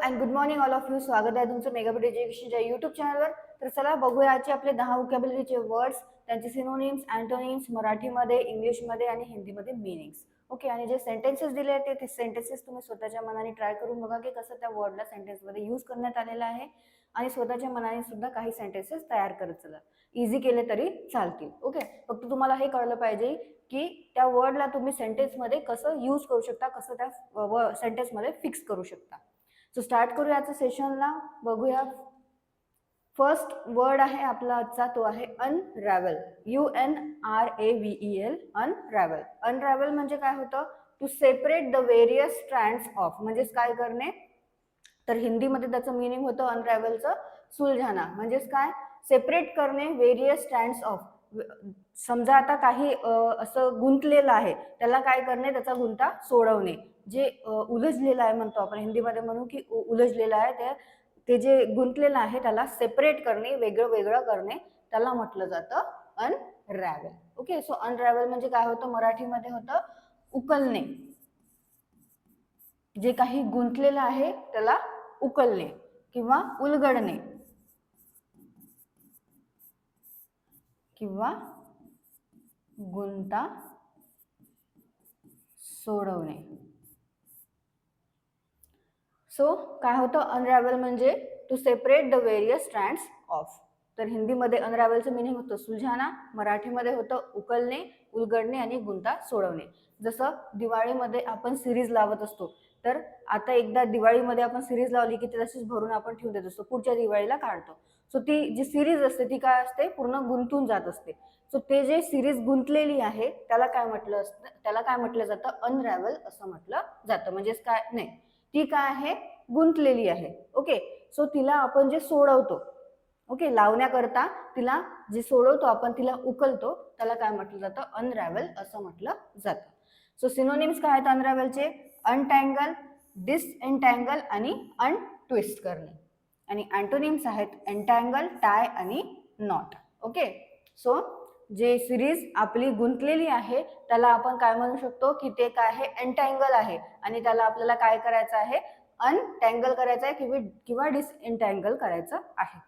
And good morning all of you. स्वागत आहे तुमचं मेगाबिट एज्युकेशनच्या यूट्यूब चॅनलवर. तर चला बघूया आजचे आपले 10 व्होकॅब्युलरीचे वर्ड्स, त्यांचे सिनोनिम्स, अँटोनिम्स मराठीमध्ये, इंग्लिशमध्ये आणि हिंदीमध्ये मीनिंग्स. ओके, आणि जे सेंटेन्सेस दिले आहेत ते सेंटेन्सेस तुम्ही स्वतःच्या मनाने ट्राय करून बघा की कसं त्या वर्डला सेंटेन्समध्ये यूज करण्यात आलेलं आहे, आणि स्वतःच्या मनाने सुद्धा काही सेंटेन्सेस तयार करत चला. इझी केले तरी चालतील. ओके, फक्त तुम्हाला हे कळलं पाहिजे की त्या वर्डला तुम्ही सेंटेन्समध्ये कसं यूज करू शकता, कसं त्या सेंटेन्समध्ये फिक्स करू शकता. सो स्टार्ट करूया आजच्या सेशनला. बघूया. फर्स्ट वर्ड आहे आपला आजचा, तो आहे अनरॅव्हल. UNRAVEL, अनरॅव्हल. अनरॅव्हल म्हणजे काय होतं? To separate the various strands of, म्हणजेच काय करणे. तर हिंदीमध्ये त्याचं मिनिंग होतं अनरॅव्हलचं सुलझाना. म्हणजेच काय? सेपरेट करणे व्हेरियस स्ट्रँड्स ऑफ. समजा आता काही असं गुंतलेलं आहे, त्याला काय करणे, त्याचा गुंता सोडवणे. जे उलझलेलं आहे म्हणतो आपण हिंदीमध्ये, म्हणू की उलझलेलं आहे, ते जे गुंतलेलं आहे त्याला सेपरेट करणे, वेगळं वेगळं करणे, त्याला म्हटलं जातं अनरॅव्हल. ओके, सो अनरॅव्हल म्हणजे काय होतं? मराठीमध्ये होतं उकलणे. जे काही गुंतलेलं आहे त्याला उकलणे किंवा उलगडणे किंवा गुंता सोडवणे. सो काय होतं? अनरॅव्हल म्हणजे to separate the various strands of. तर हिंदीमध्ये अनरॅव्हलचं मिनिंग होतं सुलझाना, मराठीमध्ये होतं उकलणे, उलगडणे आणि गुंता सोडवणे. जसं दिवाळीमध्ये आपण सिरीज लावत असतो, तर आता एकदा दिवाळीमध्ये आपण सिरीज लावली की ती तशीच भरून आपण ठेवून देत असतो, पुढच्या दिवाळीला काढतो. सो ती जी सिरीज असते ती काय असते? पूर्ण गुंतून जात असते. सो ते जे सिरीज गुंतलेली आहे त्याला काय म्हटलं असतं? त्याला काय म्हटलं जातं? अनरॅव्हल असं म्हटलं जातं. म्हणजेच काय? नाही, ती काय आहे? गुंतलेली आहे. ओके, सो तिला आपण जे सोडवतो, ओके, लावण्याकरता तिला जे सोडवतो आपण, तिला उकलतो, त्याला काय म्हटलं जातं? अनरॅव्हल असं म्हटलं जातं. सो सिनोनिम्स काय आहेत अनरॅव्हलचे? अनटँगल, डिसएन्टँगल आणि अनट्विस्ट करणे. आणि अँटोनिम्स आहेत एन्टँगल, टाय आणि नॉट. ओके, सो जे सिरीज आपली गुंतलेली आहे त्याला आपण काय म्हणू शकतो की ते काय आहे? एन्टँगल आहे, आणि त्याला आपल्याला काय करायचं आहे? अनटँगल करायचं आहे किंवा डिसएन्टँगल करायचं आहे.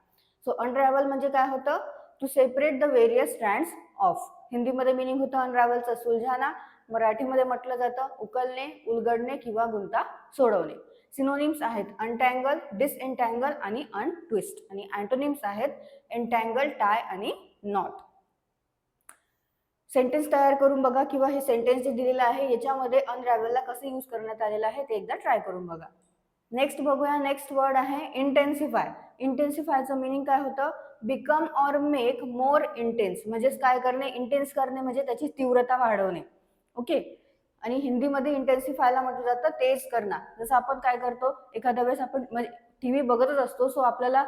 सो अनरॅव्हल म्हणजे काय होतं? To separate the various strands of. हिंदीमध्ये मिनिंग होतं अनरॅव्हलचं सुलझाना, मराठीमध्ये म्हटलं जातं उकलणे, उलगडणे किंवा गुंता सोडवणे. सिनोनिम्स आहेत अनटँगल, डिसएन्टँगल आणि अनट्विस्ट. आणि अँटोनिम्स आहेत एन्टँगल, टाय आणि नॉट. सेंटेन्स तयार करून बघा, किंवा हे सेंटेन्स जे दिलेलं आहे याच्यामध्ये अनरॅव्हलला कसं यूज करण्यात आलेलं आहे ते एकदा ट्राय करून बघा. नेक्स्ट बघूया. नेक्स्ट वर्ड आहे इंटेन्सिफाय. इंटेन्सिफायचं मिनिंग काय होतं? Become or make more intense. म्हणजेच काय करणे? इंटेन्स करणे म्हणजे त्याची तीव्रता वाढवणे. ओके, आणि हिंदीमध्ये इंटेन्सिफायला म्हटलं जातं तेज करणं. जसं आपण काय करतो, एखाद्या वेळेस आपण म्हणजे टीव्ही बघतच असतो, सो आपल्याला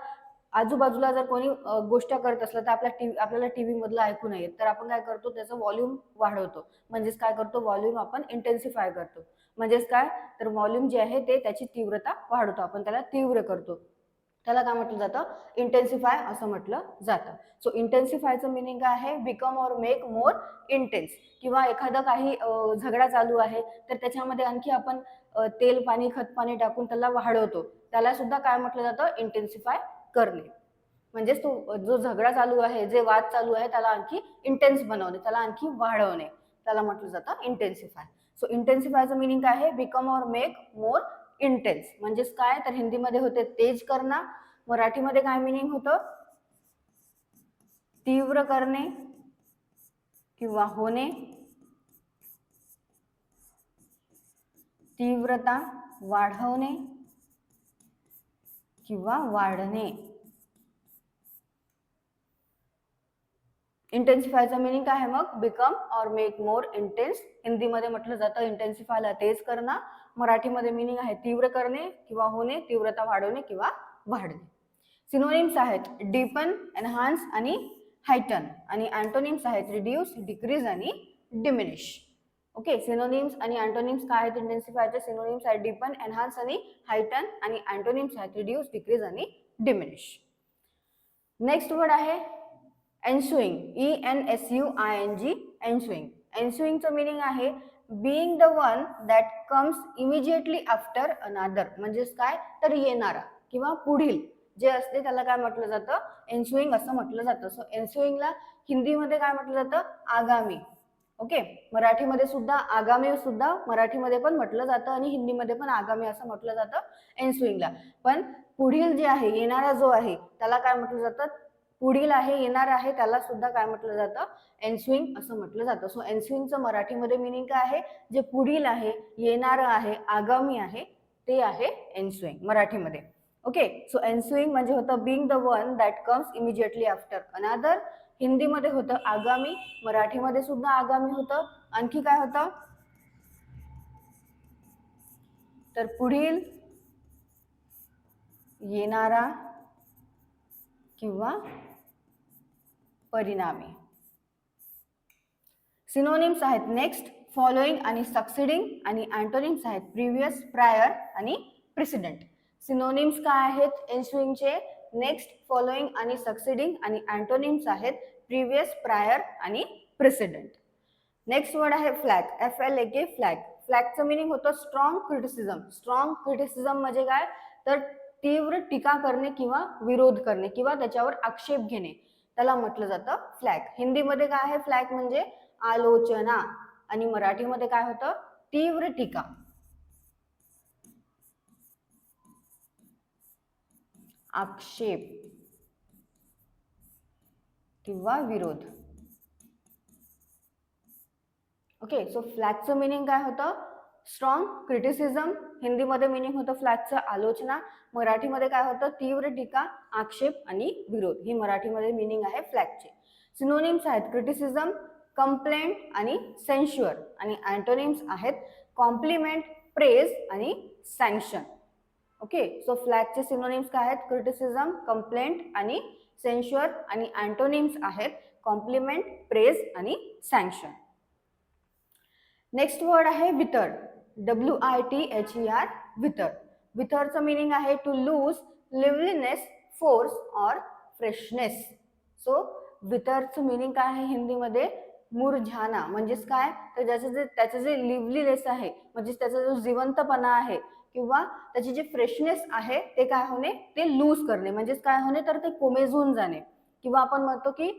आजूबाजूला जर कोणी गोष्ट करत असलं तर आपल्याला टीव्ही मधलं ऐकू नये, तर आपण काय करतो? त्याचं व्हॉल्यूम वाढवतो. म्हणजेच काय करतो? व्हॉल्यूम आपण इंटेन्सिफाय करतो. म्हणजेच काय? तर व्हॉल्यूम जे आहे ते त्याची तीव्रता वाढवतो, आपण त्याला तीव्र करतो. त्याला काय म्हटलं जातं? इंटेन्सिफाय असं म्हटलं जातं. सो इंटेन्सिफायचं मिनिंग काय आहे? Become or make more intense. किंवा एखादा काही झगडा चालू आहे तर त्याच्यामध्ये आणखी आपण तेल पाणी, खत पाणी टाकून त्याला वाढवतो, त्याला सुद्धा काय म्हटलं जातं? इंटेन्सिफाय करणे. म्हणजेच तो जो झगडा चालू आहे, जे वाद चालू आहे, त्याला आणखी इंटेन्स बनवणे, त्याला आणखी वाढवणे, त्याला म्हटलं जातं इंटेन्सिफाय. सो इंटेन्सिफायचं मिनिंग काय आहे? Become or make more intense. म्हणजेच काय? तर हिंदीमध्ये होते तेज करणं, मराठीमध्ये काय मिनिंग होतं? तीव्र करणे किंवा होणे, तीव्रता वाढवणे किंवा वाढणे. इंटेन्सिफायचं मिनिंग काय आहे मग? Become or make more intense. हिंदीमध्ये म्हटलं जातं इंटेन्सिफायला तेज करणं, मराठीमध्ये मिनिंग आहे तीव्र करणे किंवा होणे, तीव्रता वाढवणे किंवा वाढणे. सिनोनिम्स आहेत डीपन, एनहान्स आणि हायटन. आणि अँटोनिम्स आहेत रिड्यूस, डिक्रीज आणि डिमिनिश. ओके, सिनोनिम्स आणि अँटोनिम्स काय आहेत इंटेन्सिफायचे? सिनोनिम्स आहेत डीपन, एनहान्स आणि हायटन, आणि अँटोनिम्स आहेत रिड्यूस, डिक्रीज आणि डिमिनिश. नेक्स्ट वर्ड आहे एन्सुइंग. ENSUING, एन्सुइंग. एन्सुइंगचं मिनिंग आहे being the one that comes immediately after another म्हणजेच काय तर येणारा किंवा पुढील जे असते त्याला काय म्हटलं जातं एन्सुइंग असं म्हटलं जातं. सो एन्सुइंगला हिंदीमध्ये काय म्हटलं जातं आगामी. ओके, मराठीमध्ये सुद्धा आगामी सुद्धा मराठीमध्ये पण म्हटलं जातं आणि हिंदीमध्ये पण आगामी असं म्हटलं जातं एन्सुइंगला. पण पुढील जे आहे येणारा जो आहे त्याला काय म्हटलं जातं पुढील आहे येणार आहे त्याला सुद्धा काय म्हटलं जातं एन्सुइंग असं म्हटलं जातं. सो एन्सुइंगचं मराठीमध्ये मिनिंग काय आहे जे पुढील आहे येणारं आहे आगामी आहे ते आहे एन्सुइंग मराठीमध्ये. ओके, सो एन्सुइंग म्हणजे होतं being the one that comes immediately after अनादर. हिंदीमध्ये होतं आगामी, मराठीमध्ये सुद्धा आगामी होतं. आणखी काय होतं तर पुढील येणारा किंवा परिणामी. सिनोनिम्स आहेत नेक्स्ट, फॉलोइंग आणि सक्सिडिंग आणि अँटोनिम्स आहेत प्रिव्हियस, प्रायर आणि प्रेसिडेंट. सिनोनिम्स काय आहेत एन्सुइंगचे नेक्स्ट, फॉलोइंग आणि सक्सिडिंग आणि अँटोनिम्स आहेत प्रिव्हियस, प्रायर आणि प्रेसिडेंट. नेक्स्ट वर्ड आहे फ्लॅग, FLAG फ्लॅग. फ्लॅगचं मिनिंग होतं स्ट्रॉंग क्रिटिसिझम. स्ट्रॉंग क्रिटिसिझम म्हणजे काय तर तीव्र टीका करणे किंवा विरोध करणे किंवा त्याच्यावर आक्षेप घेणे त्याला म्हटलं जातं फ्लॅग. हिंदीमध्ये काय आहे फ्लॅग म्हणजे आलोचना आणि मराठीमध्ये काय होतं तीव्र टीका, आक्षेप किंवा विरोध. ओके, सो फ्लॅगचं मिनिंग काय होतं स्ट्रॉंग क्रिटिसिझम. हिंदीमध्ये मिनिंग होतं फ्लॅगचं आलोचना, मराठीमध्ये काय होतं तीव्र टीका, आक्षेप आणि विरोध. ही मराठीमध्ये मिनिंग आहे फ्लॅगचे. सिनोनिम्स आहेत क्रिटिसिझम, कंप्लेंट आणि सेन्श्युअर आणि अँटोनिम्स आहेत कॉम्प्लिमेंट, प्रेज आणि सँक्शन. ओके, सो फ्लॅगचे सिनोनिम्स काय आहेत क्रिटिसिझम, कंप्लेंट आणि सेन्श्युअर आणि अँटोनिम्स आहेत कॉम्प्लिमेंट, प्रेज आणि सँक्शन. नेक्स्ट वर्ड आहे विथर, WITHER विथर. विथरचं मिनिंग आहे टू लूज लिव्हलीनेस, फोर्स और फ्रेशनेस. सो विथरचं मिनिंग काय आहे हिंदीमध्ये मुरझाना. म्हणजेच काय तर त्याचं जे लिव्हलीनेस आहे म्हणजे त्याचा जो जिवंतपणा आहे किंवा त्याची जी फ्रेशनेस आहे ते काय होणे ते लूज करणे. म्हणजेच काय होणे तर ते कोमेजून जाणे किंवा आपण म्हणतो की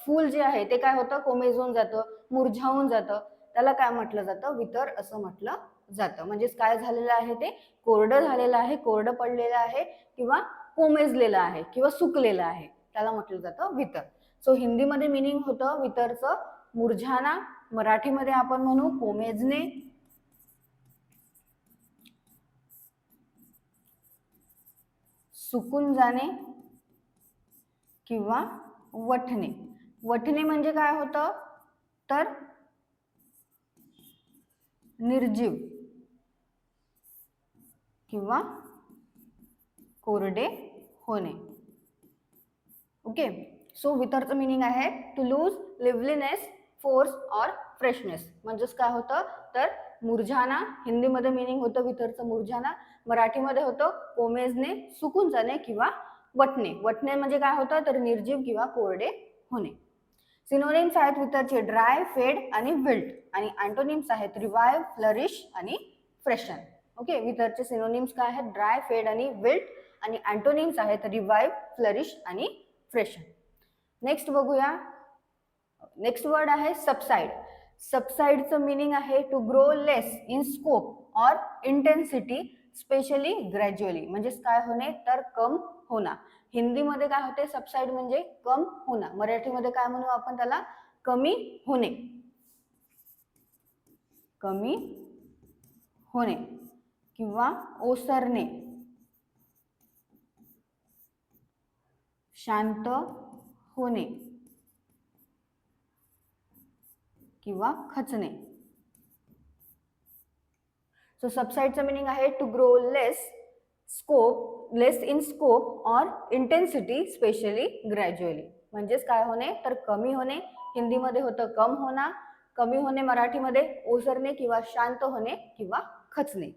फूल जे आहे ते काय होतं कोमेजून जातं, मुरझावून जातं, त्याला काय म्हटलं जातं विथर असं म्हटलं जातं. म्हणजेच काय झालेलं आहे ते कोरडं झालेलं आहे, कोरडं पडलेलं आहे किंवा कोमेजलेलं आहे किंवा सुकलेलं आहे त्याला म्हटलं जातं विथर. सो हिंदीमध्ये मिनिंग होतं विथरचं मुरझाना, मराठीमध्ये आपण म्हणू कोमेजणे, सुकून जाणे किंवा वठणे. वठणे म्हणजे काय होतं तर निर्जीव किंवा कोरडे होणे. ओके, सो विथरचं मिनिंग आहे टू लूज लिव्हलीनेस, फोर्स और फ्रेशनेस. म्हणजेच काय होतं तर मुरझाना, हिंदीमध्ये मिनिंग होतं विथरचं मुरझाना, मराठीमध्ये होतं कोमेजणे, सुकून जाणे किंवा वटणे. वटणे म्हणजे काय होतं तर निर्जीव किंवा कोरडे होणे. सिनोनिम्स आहेत विथरचे ड्राय, फेड आणि विल्ट आणि अँटोनिम्स आहेत रिवाइव्ह, फ्लरिश आणि फ्रेशन. ओके, विथरचे सिनोनिम्स काय आहेत ड्राय, फेड आणि विल्ट आणि अँटोनिम्स आहेत रिवाइव्ह, फ्लरिश आणि फ्रेशन. नेक्स्ट बघूया, नेक्स्ट वर्ड आहे सबसाइड. सबसाइडचं मिनिंग आहे to grow less in scope और इंटेन्सिटी, स्पेशली ग्रॅज्युअली. म्हणजेच काय होणे तर कम होणार. हिंदीमध्ये काय होते सबसाइड म्हणजे कम होणार, मराठीमध्ये काय म्हणू आपण त्याला कमी होणे, कमी होणे किंवा ओसरणे, शांत होणे किंवा खचणे. सो सबसाइडचं मिनिंग आहे to grow less scope, less in scope और इंटेन्सिटी, स्पेशली ग्रॅज्युअली. म्हणजेच काय होणे तर कमी होणे, हिंदीमध्ये होतं कम होणार, कमी होणे मराठीमध्ये ओसरणे किंवा शांत होणे किंवा खचणे.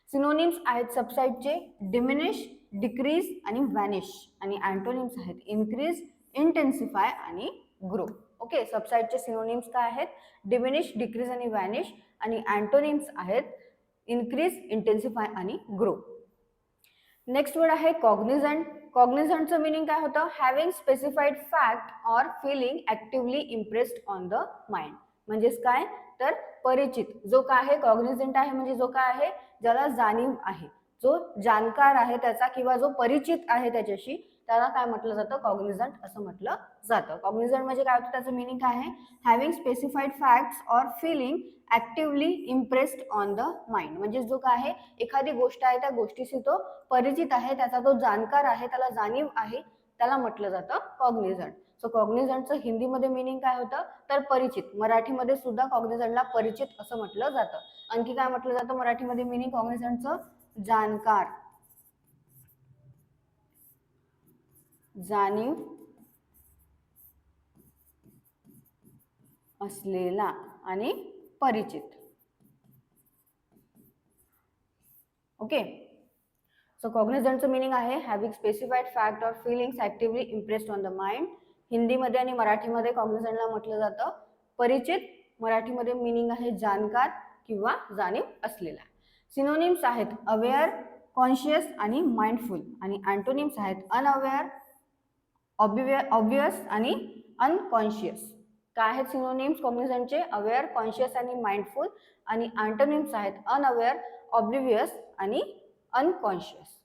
सिनोनिम्स आहेत सबसाइडचे डिमिनिश, डिक्रीज आणि व्हॅनिश आणि अँटोनिम्स आहेत इन्क्रीज, इंटेन्सिफाय आणि ग्रो. ओके, सबसाइडचे सिनोनिम्स काय आहेत डिमिनिश, डिक्रीज आणि व्हॅनिश आणि अँटोनिम्स आहेत इन्क्रीज, इंटेन्सिफाय आणि ग्रो. नेक्स्ट वर्ड आहे कॉग्निझंट. कॉग्निझंटचं मिनिंग काय होतं? Having specified fact or feeling actively impressed on the mind. म्हणजेच काय तर परिचित. जो काय आहे कॉग्निझंट आहे म्हणजे जो काय आहे ज्याला जाणीव आहे, जो जाणकार आहे त्याचा किंवा जो परिचित आहे त्याच्याशी, त्याला काय म्हटलं जातं? कॉग्निझंट असं म्हटलं जातं. कॉग्निझंट म्हणजे काय होतं? त्याचं मिनिंग काय आहे? Having specified facts or feeling actively impressed on the mind. म्हणजे जो काय आहे एखादी गोष्ट आहे त्या गोष्टीशी तो परिचित आहे, त्याचा तो जाणकार आहे, त्याला जाणीव आहे, त्याला म्हटलं जातं कॉग्निझंट. सो कॉग्निझंटचं हिंदीमध्ये मिनिंग काय होतं? तर परिचित. मराठीमध्ये सुद्धा कॉग्निझंटला परिचित असं म्हटलं जातं. आणखी काय म्हटलं जातं मराठीमध्ये मिनिंग कॉग्निझंटचं? जाणकार, जाणीव असलेला आणि परिचित. ओके. सो कॉग्निझंटचं मिनिंग आहे having specified fact or feelings actively impressed on the mind. हिंदीमध्ये आणि मराठीमध्ये कॉग्निझंटला म्हटलं जातं परिचित. मराठीमध्ये मिनिंग आहे जाणकार किंवा जाणीव असलेला. सिनोनिम्स आहेत अवेअर, कॉन्शियस आणि माइंडफुल. आणि अँटोनिम्स आहेत अनअवेअर, ऑब्वियस आणि अनकॉन्शियस. काय आहेत सिनोनिम्स कॉग्निझंटचे? अवेअर, कॉन्शियस आणि माइंडफुल. आणि अँटोनिम्स आहेत अनअवेअर, ऑब्लिव्हियस आणि अनकॉन्शियस.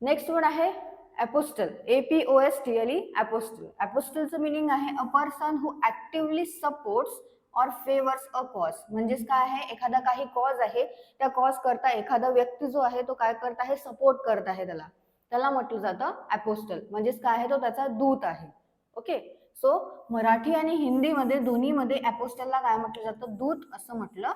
नेक्स्ट वर्ड आहे अपोस्टल. APOSTLE, apostle. अपोस्टलचं मिनिंग आहे a person who actively supports or favours a cause. म्हणजेच काय आहे एखादा काही कॉज आहे, त्या कॉज करता एखादा व्यक्ती जो आहे तो काय करत आहे? सपोर्ट करत आहे त्याला म्हटलं जातं अपोस्टल. म्हणजेच काय आहे तो त्याचा दूत आहे. ओके. सो मराठी आणि हिंदीमध्ये दोन्हीमध्ये अपोस्टलला काय म्हटलं जातं? दूत असं म्हटलं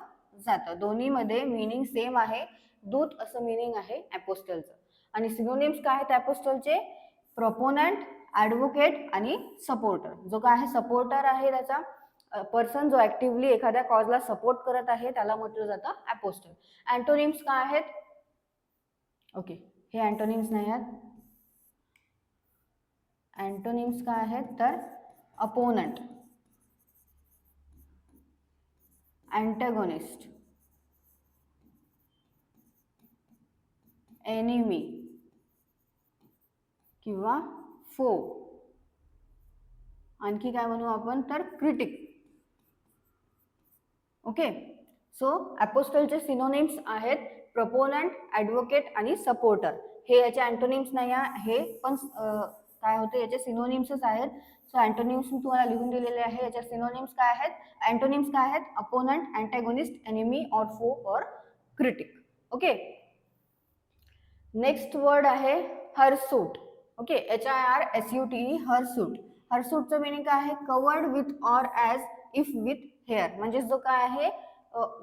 जातं. दोन्हीमध्ये मिनिंग सेम आहे, दूत असं मिनिंग आहे अपोस्टलचं. आणि सिनोनिम्स काय आहेत अपोस्टलचे? प्रोपोनंट, ऍडव्होकेट आणि सपोर्टर. जो काय आहे सपोर्टर आहे त्याचा पर्सन जो ऍक्टिव्हली एखाद्या कॉजला सपोर्ट करत आहे त्याला म्हटलं जातं अपोस्टल. अँटोनिम्स काय आहेत? ओके, हे अँटोनिम्स नाही आहेत. अँटोनिम्स काय आहेत तर अपोनंट, अँटेगोनिस्ट, एनिमी किंवा फो. आणखी काय म्हणू आपण तर क्रिटिक. ओके. सो अपोस्टलचे सिनोनिम्स आहेत प्रपोनंट, ऍडव्होकेट आणि सपोर्टर. हे याचे अँटोनिम्स नाही आहे, हे पण काय होते याचे सिनोनिम्सच आहेत. सो अँटोनिम्स मी तुम्हाला लिहून दिलेले आहे. याच्या सिनोनिम्स काय आहेत? अँटोनिम्स काय आहेत? Opponent, antagonist, enemy or foe or critic. Okay. Next word आहे हरसूट. Okay, HIRSUTE, hirsute. हरसूटचं मिनिंग काय आहे? Covered with or as if with hair. म्हणजे जो काय आहे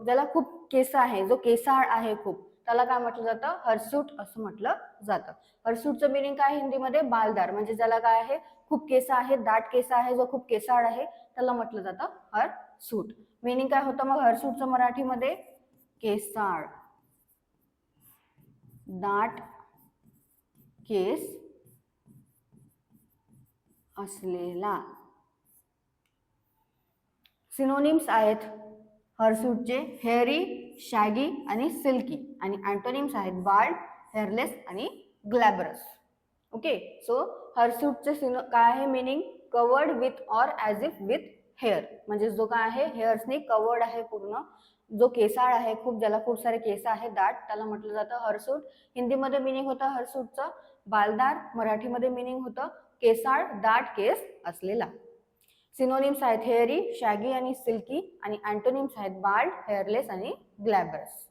ज्याला खूप केस आहे, जो केसाळ आहे खूप, त्याला काय म्हटलं जातं? हरसूट असं म्हटलं जातं. हरसूटचं मिनिंग काय हिंदीमध्ये? बालदार. म्हणजे ज्याला काय आहे खूप केस आहे, दाट केस आहे, जो खूप केसाळ आहे त्याला म्हटलं जातं हरसूट. मिनिंग काय होतं मग हरसूटचं मराठीमध्ये? केसाळ, दाट केस असलेला. सिनोनिम्स आहेत हरसूटचे हेअरी, शॅगी आणि सिल्की. आणि अँटोनिम्स आहेत बाल्ड, हेअरलेस आणि ग्लॅबरस. ओके. सो हरसूटचे काय आहे meaning? Covered with or as if with hair. म्हणजे जो काय आहे हेअर्सनी कवर्ड आहे पूर्ण, जो केसाळ आहे खूप, ज्याला खूप सारे केस आहेत दाट, त्याला म्हटलं जातं हरसूट. हिंदीमध्ये मिनिंग होतं हरसूटचं बालदार. मराठीमध्ये मिनिंग होतं केसाळ, दाट केस असलेला. सिनोनिम्स आहेत हेअरी, शॅगी आणि सिल्की. आणि अँटोनिम्स आहेत बाल्ड, हेअरलेस आणि ग्लॅबरस.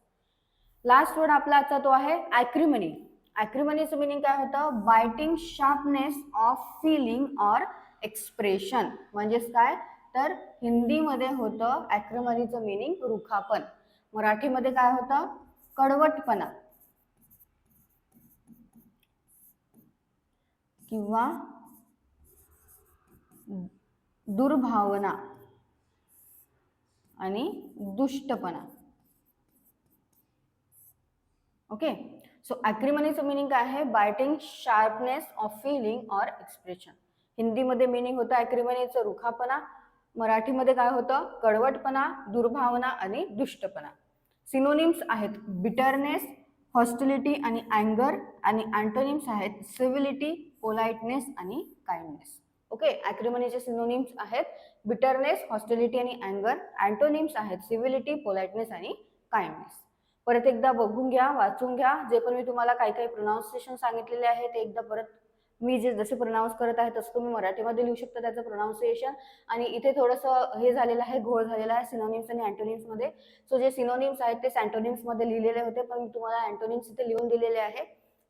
लास्ट वर्ड आपला आजचा तो आहे ॲक्रिमनी. ॲक्रिमनीचं मिनिंग काय होतं? Biting sharpness of feeling or expression. म्हणजेच काय तर हिंदीमध्ये होतं ॲक्रिमनीचं मिनिंग रुखापण. मराठीमध्ये काय होतं? कडवटपणा किंवा दुर्भावना आणि दुष्टपणा. ओके. सो ॲक्रिमनीचं मिनिंग काय आहे? Biting sharpness of feeling or expression. हिंदीमध्ये मिनिंग होतं ॲक्रिमनीचं रुखापणा. मराठीमध्ये काय होतं? कडवटपणा, दुर्भावना आणि दुष्टपणा. सिनोनिम्स आहेत बिटरनेस, हॉस्टिलिटी आणि अँगर, आणि अँटोनिम्स आहेत सिव्हिलिटी, पोलाइटनेस आणि काइंडनेस. ओके, ॲक्रिमनीचे सिनोनिम्स आहेत बिटरनेस, हॉस्टिलिटी आणि अँगर. अँटोनिम्स आहेत सिव्हिलिटी, पोलाइटनेस आणि काइंडनेस. परत एकदा बघून घ्या, वाचून घ्या. जे पण मी तुम्हाला काही काही प्रोनाऊन्सिएशन सांगितलेले आहे ते एकदा परत मी जसे प्रोनाऊन्स करत आहे तसं तुम्ही मराठीमध्ये लिहू शकता त्याचं प्रोनाऊन्सिएशन. आणि इथे थोडंसं हे झालेलं आहे, घोळ झालेला आहे सिनोनिम्स आणि अँटोनिम्स मध्ये. सो जे सिनोनिम्स आहेत ते अँटोनिम्स मध्ये लिहिलेले होते, पण मी तुम्हाला अँटोनिम्स इथे लिहून दिलेले आहे.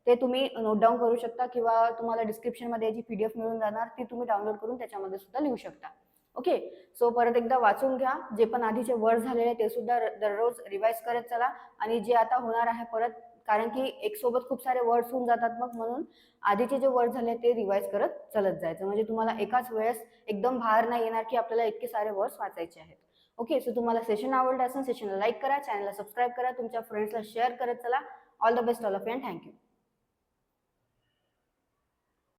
ते तुम्ही नोट डाऊन करू शकता, किंवा तुम्हाला डिस्क्रिप्शन मध्ये याची PDF मिळून जाणार, ती तुम्ही डाउनलोड करून त्याच्यामध्ये सुद्धा लिहू शकता. ओके, सो परत एकदा वाचून घ्या. जे पण आधीचे वर्ड झालेले ते सुद्धा दररोज रिवाइज करत चला. आणि जे आता होणार आहे परत, कारण की एक सोबत खूप सारे वर्ड्स होऊन जातात, मग म्हणून आधीचे जे वर्ड झाले ते रिवाइज करत चलत जायचं, म्हणजे तुम्हाला एकाच वेळेस एकदम भार नाही येणार की आपल्याला इतके सारे वर्ड्स वाचायचे आहेत. ओके, सो तुम्हाला सेशन आवडलं असेल, सेशनला लाईक करा, चॅनलला सबस्क्राईब करा, तुमच्या फ्रेंड्सला शेअर करत चला. All the best all of you and thank you.